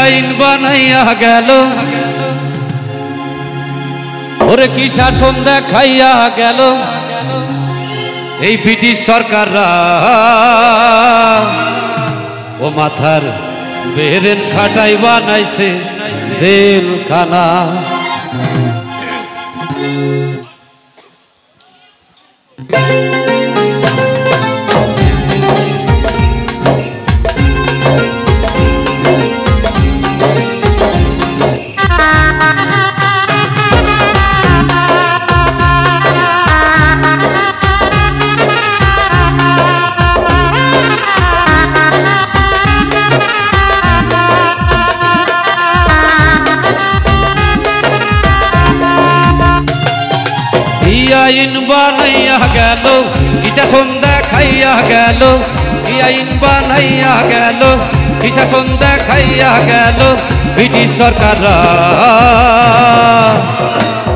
আইন বানাইয়া গেল, ওরে কি শাসন দেখাইয়া গেল এই ব্রিটিশ সরকাররা। ও মাথার বেরেন খাটাই বানাইছে জেলখানা। আইন বানাইয়া গেল, কি শাসন দেখাইয়া গেল, কি আইন বানাইয়া গেল, কি শাসন দেখাইয়া গেল ব্রিটিশ সরকাররা।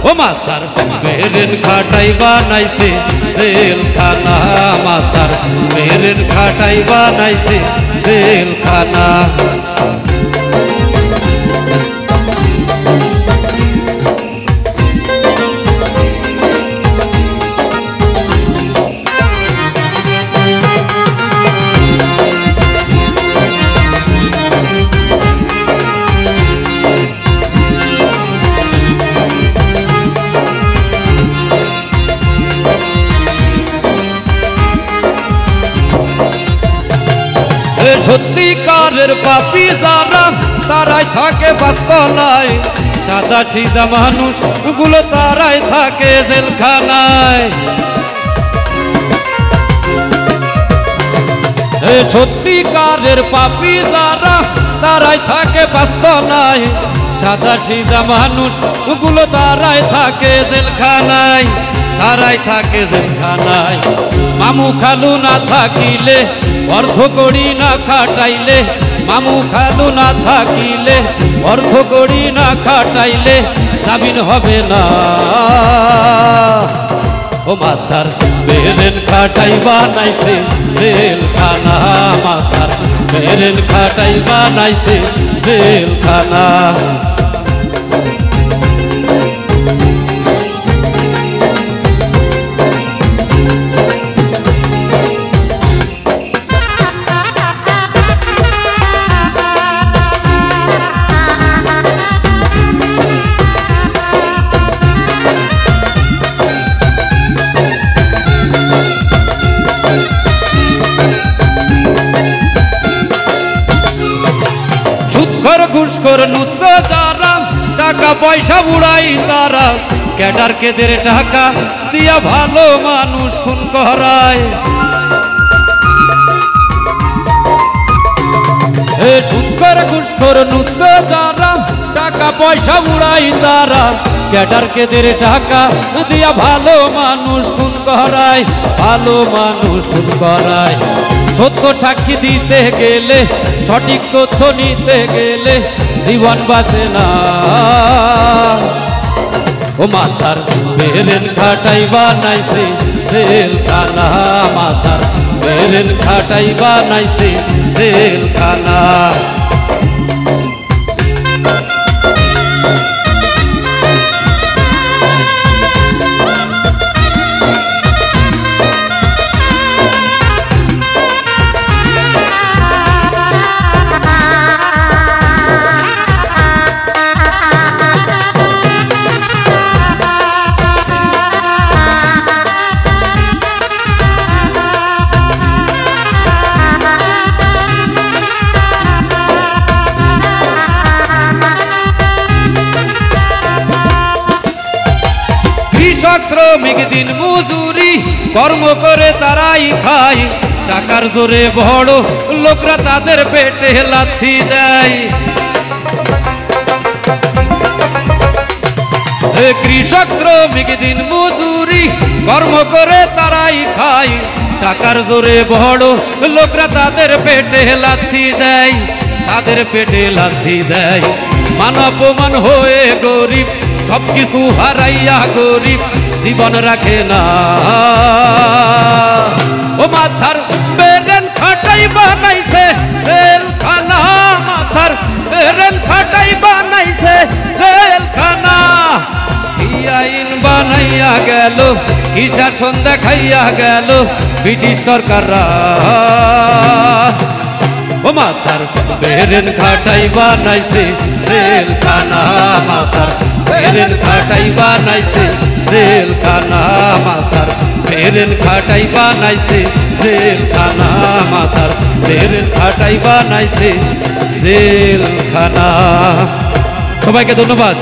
ও মাথার বেরেন খাটাই বানাইছে জেলখানা, মাথার বেরেন খাটাই বানাইছে জেলখানা। সত্যিকারের পাপী যারা তারাই থাকে বাসতলায়, সাদা সিধা মানুষ গুলো তারাই থাকে জেলখানায়। সত্যিকারের পাপী যারা তারাই থাকে বাসতলায়, সাদা সিধা মানুষ গুলো তারাই থাকে জেলখানায়, তারাই থাকে জেলখানায়। মামু খালু না থাকিলে, অর্থ করি না খাটাইলে, মামু খালু না থাকিলে, অর্থ করি না খাটাইলে জামিন হবে না। ও মাথার বেরেন খাটাই বানাইছে জেলখানা, মাথার বেরেন খাটাই বানাইছে জেলখানা। ঘুষখোর নুচ্ছ যারা, টাকা পয়সা উড়াই তারা, ক্যাডার কেদের টাকা দিয়া ভালো মানুষ খুন করায়। সুৎখোর ঘুষখোর নুচ্ছ যারা, টাকা পয়সা উড়াই তারা, ক্যাডার কেদের টাকা দিয়া ভালো মানুষ খুন করায়, ভালো মানুষ খুন করায়। সত্য সাক্ষী দিতে গেলে, সঠিক তথ্য নিতে গেলে জীবন বাঁচে না। ও মাথার বেরেন খাটাই বানাইছে জেলখানা, মাথার বেরেন খাটাই বানাইছে জেলখানা। কৃষক শ্রমিক দিন মজুরি কর্ম করে তারাই খায়, টাকার জোরে বড় লোকরা তাদের পেটে লাথি দেয়। কৃষক শ্রমিক দিন মজুরি কর্ম করে তারাই খায়, টাকার জোরে বড় লোকরা তাদের পেটে লাথি দেয়, তাদের পেটে লাথি দেয়। মান অপমান হয়ে গরিব সবকিছু হারাইয়া গরিব জীবন রাখে না। ও মাথার বেরেন খাটাই বানাইছে জেলখানা, মাথার বেরেন গেল ঈশার সন্ধ্যা খাইয়া গেল ব্রিটিশ সরকাররা ও মাথার বেরেন খাটাই বানাইছে জেলখানা মাথার বেরেন খাটাই বানাইছে জেলখানা মাথার বেরেন খাটাই বানাইছে জেলখানা মাথার বেরেন খাটাই বানাইছে জেলখানা। সবাইকে ধন্যবাদ।